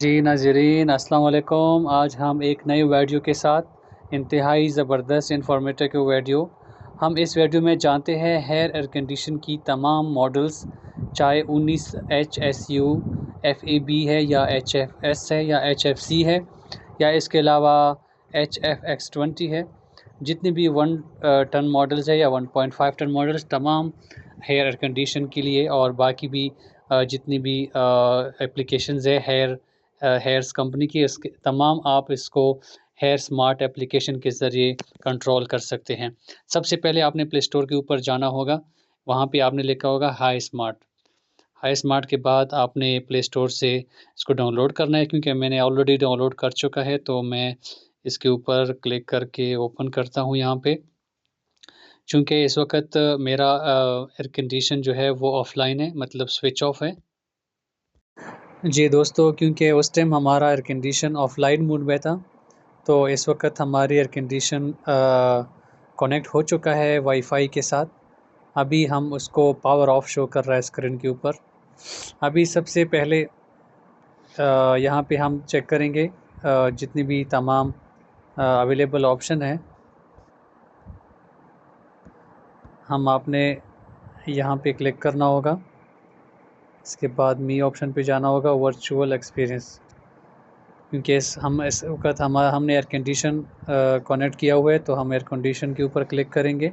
जी नाज़रीन अस्सलाम वालेकुम। आज हम एक नई वीडियो के साथ इंतहाई ज़बरदस्त इंफॉर्मेटिव वीडियो हम इस वीडियो में जानते हैं हेयर एयर कंडीशन की तमाम मॉडल्स, चाहे 19 HSU FAB है या HFS है या HFC है या इसके अलावा HFX20 है। जितनी भी 1 टन मॉडल्स है या 1.5 टन मॉडल्स, तमाम हेयर एयर कंडीशन के लिए और बाकी भी जितनी भी एप्लीकेशंस है हेयर्स कंपनी की, इसके तमाम आप इसको हेयर स्मार्ट एप्लीकेशन के ज़रिए कंट्रोल कर सकते हैं। सबसे पहले आपने प्ले स्टोर के ऊपर जाना होगा, वहाँ पे आपने लिखा होगा हाई स्मार्ट के बाद आपने प्ले स्टोर से इसको डाउनलोड करना है। क्योंकि मैंने ऑलरेडी डाउनलोड कर चुका है तो मैं इसके ऊपर क्लिक करके ओपन करता हूँ यहाँ पे। चूँकि इस वक़्त मेरा एयर कंडीशन जो है वो ऑफ़लाइन है, मतलब स्विच ऑफ है। जी दोस्तों, क्योंकि उस टाइम हमारा एयर कंडीशन ऑफ़लाइन मोड में था, तो इस वक़्त हमारी एयर कंडीशन कनेक्ट हो चुका है वाईफ़ाई के साथ। अभी हम उसको पावर ऑफ शो कर रहा है स्क्रीन के ऊपर। अभी सबसे पहले यहाँ पे हम चेक करेंगे जितनी भी तमाम अवेलेबल ऑप्शन हैं। हम आपने यहाँ पे क्लिक करना होगा, इसके बाद मी ऑप्शन पे जाना होगा, वर्चुअल एक्सपीरियंस। क्योंकि इस वक्त हमने एयर कंडीशन कनेक्ट किया हुआ है, तो हम एयर कंडीशन के ऊपर क्लिक करेंगे।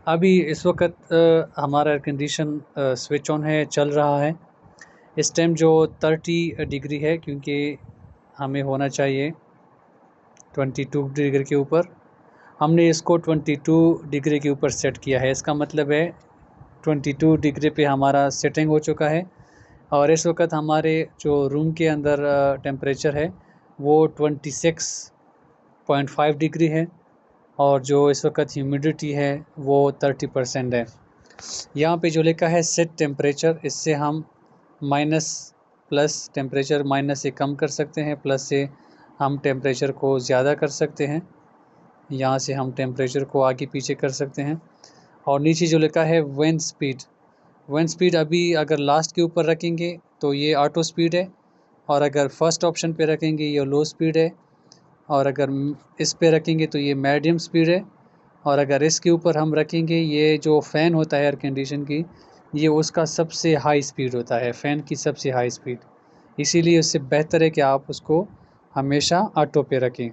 अभी इस वक्त हमारा एयर कंडीशन स्विच ऑन है, चल रहा है। इस टाइम जो 30 डिग्री है, क्योंकि हमें होना चाहिए 22 डिग्री के ऊपर। हमने इसको 22 डिग्री के ऊपर सेट किया है। इसका मतलब है 22 डिग्री पे हमारा सेटिंग हो चुका है। और इस वक्त हमारे जो रूम के अंदर टेम्परेचर है वो 26.5 डिग्री है, और जो इस वक्त ह्यूमिडिटी है वो 30% है। यहाँ पे जो लिखा है सेट टेम्परेचर, इससे हम माइनस प्लस टेम्परेचर, माइनस से कम कर सकते हैं, प्लस से हम टेम्परेचर को ज़्यादा कर सकते हैं। यहाँ से हम टेम्परेचर को आगे पीछे कर सकते हैं। और नीचे जो लिखा है विंड स्पीड अभी अगर लास्ट के ऊपर रखेंगे तो ये ऑटो स्पीड है, और अगर फर्स्ट ऑप्शन पे रखेंगे ये लो स्पीड है, और अगर इस पे रखेंगे तो ये मीडियम स्पीड है, और अगर इसके ऊपर हम रखेंगे ये जो फ़ैन होता है एयर कंडीशन की, ये उसका सबसे हाई स्पीड होता है, फ़ैन की सबसे हाई स्पीड। इसीलिए उससे बेहतर है कि आप उसको हमेशा ऑटो पे रखें,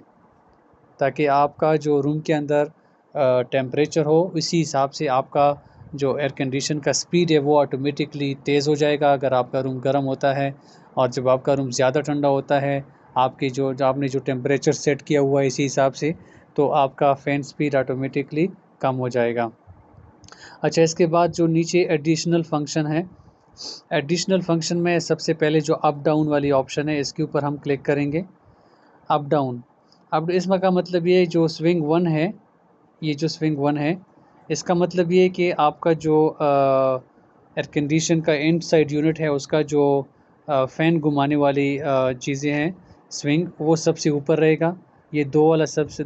ताकि आपका जो रूम के अंदर टेम्परेचर हो उसी हिसाब से आपका जो एयर कंडीशन का स्पीड है वो ऑटोमेटिकली तेज़ हो जाएगा। अगर आपका रूम गर्म होता है और जब आपका रूम ज़्यादा ठंडा होता है, आपकी जो आपने जो टेम्परेचर सेट किया हुआ है इसी हिसाब से, तो आपका फ़ैन स्पीड ऑटोमेटिकली कम हो जाएगा। अच्छा, इसके बाद जो नीचे एडिशनल फंक्शन है, एडिशनल फंक्शन में सबसे पहले जो अप डाउन वाली ऑप्शन है इसके ऊपर हम क्लिक करेंगे। अप डाउन, अब इसमें का मतलब ये जो स्विंग वन है, ये जो स्विंग वन है इसका मतलब ये है कि आपका जो एयर कंडीशन का इनसाइड यूनिट है उसका जो फ़ैन घुमाने वाली चीज़ें हैं, स्विंग, वो सबसे ऊपर रहेगा। ये 2 वाला सबसे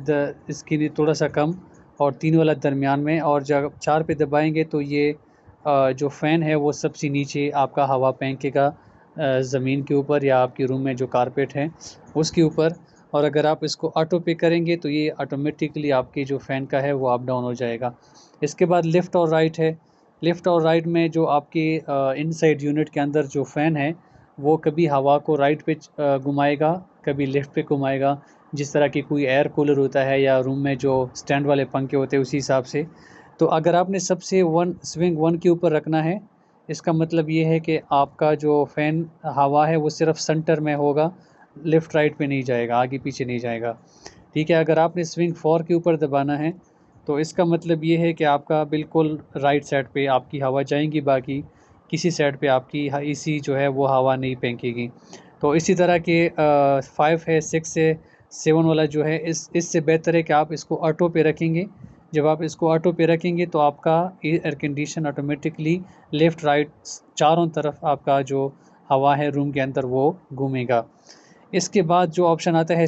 इसके लिए थोड़ा सा कम, और 3 वाला दरमियान में, और जब 4 पे दबाएंगे तो ये जो फ़ैन है वो सबसे नीचे आपका हवा फेंकेगा ज़मीन के ऊपर या आपके रूम में जो कारपेट है उसके ऊपर। और अगर आप इसको ऑटो पे करेंगे तो ये ऑटोमेटिकली आपकी जो फ़ैन का है वो अप डाउन हो जाएगा। इसके बाद लेफ़्ट और राइट है। लेफ़्ट और राइट में जो आपके इनसाइड यूनिट के अंदर जो फ़ैन है वो कभी हवा को राइट पे घुमाएगा, कभी लेफ़्ट पे घुमाएगा। जिस तरह की कोई एयर कूलर होता है या रूम में जो स्टैंड वाले पंखे होते हैं उसी हिसाब से। तो अगर आपने सबसे स्विंग वन के ऊपर रखना है, इसका मतलब ये है कि आपका जो फ़ैन हवा है वो सिर्फ़ सेंटर में होगा, लेफ़्ट राइट पे नहीं जाएगा, आगे पीछे नहीं जाएगा। ठीक है, अगर आपने स्विंग 4 के ऊपर दबाना है तो इसका मतलब ये है कि आपका बिल्कुल राइट साइड पे आपकी हवा जाएगी, बाकी किसी साइड पे आपकी एसी जो है वो हवा नहीं फेंकेगी। तो इसी तरह के 5 है, 6 है, 7 वाला जो है इससे बेहतर है कि आप इसको ऑटो पे रखेंगे। जब आप इसको ऑटो पे रखेंगे तो आपका air condition automatically left right चारों तरफ आपका जो हवा है रूम के अंदर वो घूमेगा। इसके बाद जो ऑप्शन आता है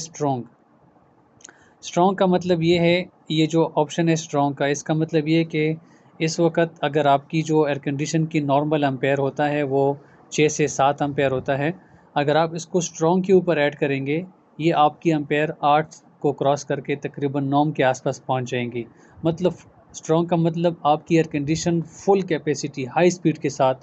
स्ट्रॉन्ग का मतलब ये है, ये जो ऑप्शन है स्ट्रॉन्ग का, इसका मतलब ये है कि इस वक्त अगर आपकी जो एयर कंडीशन की नॉर्मल एम्पेयर होता है वो 6 से 7 एम्पेयर होता है। अगर आप इसको स्ट्रॉन्ग के ऊपर ऐड करेंगे, ये आपकी एम्पेयर 8 को क्रॉस करके तकरीबन 9 के आसपास पहुंच जाएंगी। मतलब स्ट्रॉन्ग का मतलब आपकी air condition full capacity high speed के साथ,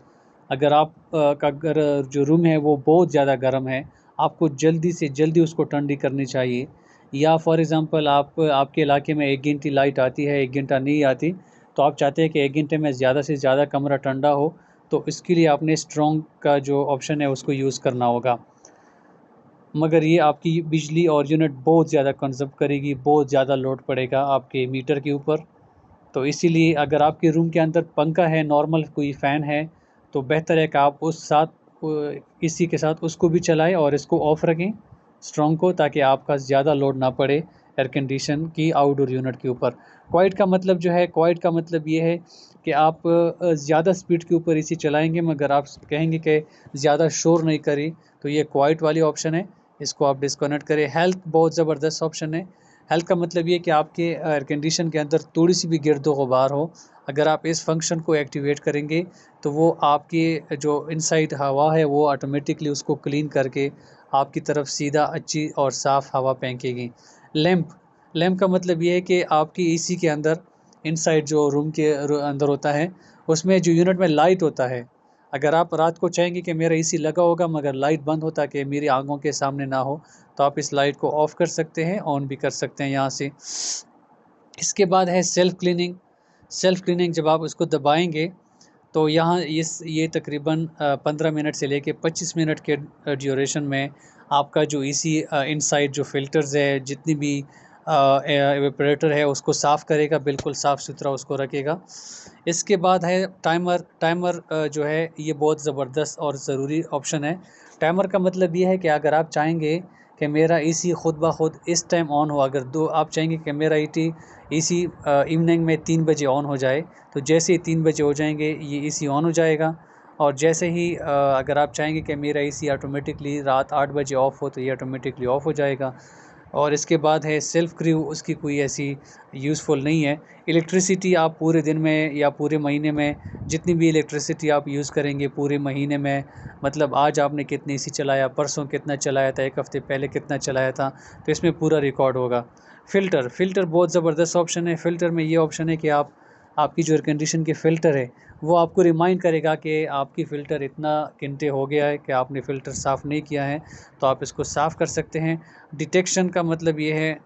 अगर आप का अगर जो रूम है वो बहुत ज़्यादा गर्म है, आपको जल्दी से जल्दी उसको ठंडी करनी चाहिए। या फॉर एग्ज़ाम्पल आपके इलाके में 1 घंटे लाइट आती है, 1 घंटा नहीं आती, तो आप चाहते हैं कि 1 घंटे में ज़्यादा से ज़्यादा कमरा ठंडा हो, तो इसके लिए आपने स्ट्रॉन्ग का जो ऑप्शन है उसको यूज़ करना होगा। मगर ये आपकी बिजली और यूनिट बहुत ज़्यादा कंज़्यूम करेगी, बहुत ज़्यादा लोड पड़ेगा आपके मीटर के ऊपर। तो इसीलिए अगर आपके रूम के अंदर पंखा है, नॉर्मल कोई फ़ैन है, तो बेहतर है कि आप उस साथ इसी के साथ उसको भी चलाएं और इसको ऑफ़ रखें स्ट्रॉन्ग को, ताकि आपका ज़्यादा लोड ना पड़े एयर कंडीशन की आउटडोर यूनिट के ऊपर। क्वाइट का मतलब जो है, क्वाइट का मतलब ये है कि आप ज़्यादा स्पीड के ऊपर इसी चलाएंगे, मगर आप कहेंगे कि ज़्यादा शोर नहीं करें, तो ये क्वाइट वाली ऑप्शन है, इसको आप डिस्कनेक्ट करें। हेल्थ बहुत ज़बरदस्त ऑप्शन है। हेल्थ का मतलब ये कि आपके एयर कंडीशन के अंदर थोड़ी सी भी गिरदो गुबार हो, अगर आप इस फंक्शन को एक्टिवेट करेंगे तो वो आपकी जो इनसाइड हवा है वो ऑटोमेटिकली उसको क्लीन करके आपकी तरफ सीधा अच्छी और साफ़ हवा फेंकेगी। लैंप का मतलब ये है कि आपकी एसी के अंदर इनसाइड जो रूम के अंदर होता है, उसमें जो यूनिट में लाइट होता है, अगर आप रात को चाहेंगे कि मेरा एसी लगा होगा मगर लाइट बंद हो ताकि मेरी आंखों के सामने ना हो, तो आप इस लाइट को ऑफ़ कर सकते हैं, ऑन भी कर सकते हैं यहाँ से। इसके बाद है सेल्फ़ क्लीनिंग। सेल्फ़ क्लीनिंग जब आप इसको दबाएंगे तो यहाँ ये तकरीबन 15 मिनट से लेके 25 मिनट के ड्यूरेशन में आपका जो एसी इनसाइड जो फ़िल्टर्स है, जितनी भी एवेपोरेटर है, उसको साफ़ करेगा, बिल्कुल साफ़ सुथरा उसको रखेगा। इसके बाद है टाइमर। टाइमर जो है ये बहुत ज़बरदस्त और ज़रूरी ऑप्शन है। टाइमर का मतलब ये है कि अगर आप चाहेंगे कि मेरा एसी खुद ब खुद इस टाइम ऑन हो, अगर आप चाहेंगे कि मेरा एसी इवनिंग में 3 बजे ऑन हो जाए, तो जैसे ही 3 बजे हो जाएंगे ये एसी ऑन हो जाएगा। और जैसे ही अगर आप चाहेंगे कि मेरा एसी ऑटोमेटिकली रात 8 बजे ऑफ़ हो, तो ये ऑटोमेटिकली ऑफ़ हो जाएगा। और इसके बाद है सेल्फ़ क्रू, उसकी कोई ऐसी यूज़फुल नहीं है। इलेक्ट्रिसिटी आप पूरे दिन में या पूरे महीने में जितनी भी इलेक्ट्रिसिटी आप यूज़ करेंगे पूरे महीने में, मतलब आज आपने कितनी एसी चलाया, परसों कितना चलाया था, 1 हफ़्ते पहले कितना चलाया था, तो इसमें पूरा रिकॉर्ड होगा। फ़िल्टर बहुत ज़बरदस्त ऑप्शन है। फ़िल्टर में ये ऑप्शन है कि आपकी जो एयर कंडीशन के फ़िल्टर है वो आपको रिमाइंड करेगा कि आपकी फ़िल्टर इतना घंटे हो गया है कि आपने फ़िल्टर साफ़ नहीं किया है, तो आप इसको साफ़ कर सकते हैं। डिटेक्शन का मतलब ये है,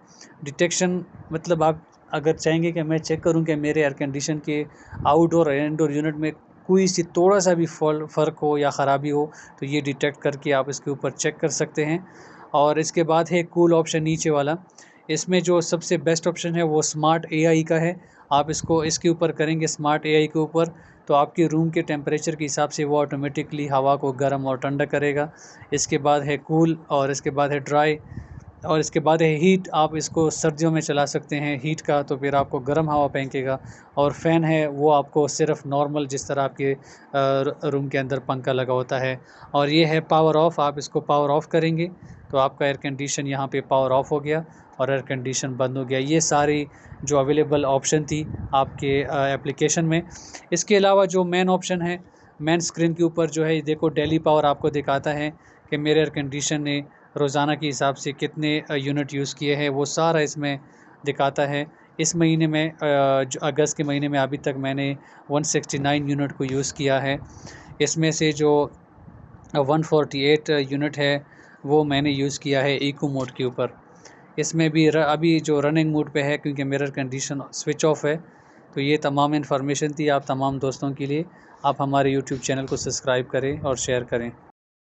डिटेक्शन मतलब आप अगर चाहेंगे कि मैं चेक करूं कि मेरे एयर कंडीशन के आउटडोर और इनडोर यूनिट में कोई सी थोड़ा सा भी फ़र्क हो या ख़राबी हो, तो ये डिटेक्ट करके आप इसके ऊपर चेक कर सकते हैं। और इसके बाद है कूल ऑप्शन नीचे वाला। इसमें जो सबसे बेस्ट ऑप्शन है वो स्मार्ट एआई का है। आप इसके ऊपर करेंगे स्मार्ट एआई के ऊपर, तो आपके रूम के टेम्परेचर के हिसाब से वो ऑटोमेटिकली हवा को गर्म और ठंडा करेगा। इसके बाद है कूल, और इसके बाद है ड्राई, और इसके बाद है हीट। आप इसको सर्दियों में चला सकते हैं हीट का, तो फिर आपको गर्म हवा फेंकेगा। और फ़ैन है वो आपको सिर्फ नॉर्मल जिस तरह आपके रूम के अंदर पंखा लगा होता है। और ये है पावर ऑफ़। आप इसको पावर ऑफ़ करेंगे तो आपका एयर कंडीशन यहाँ पे पावर ऑफ़ हो गया और एयर कंडीशन बंद हो गया। ये सारी जो अवेलेबल ऑप्शन थी आपके एप्लीकेशन में। इसके अलावा जो मेन ऑप्शन है, मेन स्क्रीन के ऊपर जो है देखो डेली पावर आपको दिखाता है कि मेरे एयर कंडीशन ने रोज़ाना के हिसाब से कितने यूनिट यूज़ किए हैं, वो सारा इसमें दिखाता है। इस महीने में जो अगस्त के महीने में अभी तक मैंने 169 यूनिट को यूज़ किया है। इसमें से जो 148 यूनिट है वो मैंने यूज़ किया है इको मोड के ऊपर। इसमें भी अभी जो रनिंग मोड पे है क्योंकि मिरर कंडीशन स्विच ऑफ है। तो ये तमाम इन्फॉर्मेशन थी आप तमाम दोस्तों के लिए। आप हमारे यूट्यूब चैनल को सब्सक्राइब करें और शेयर करें।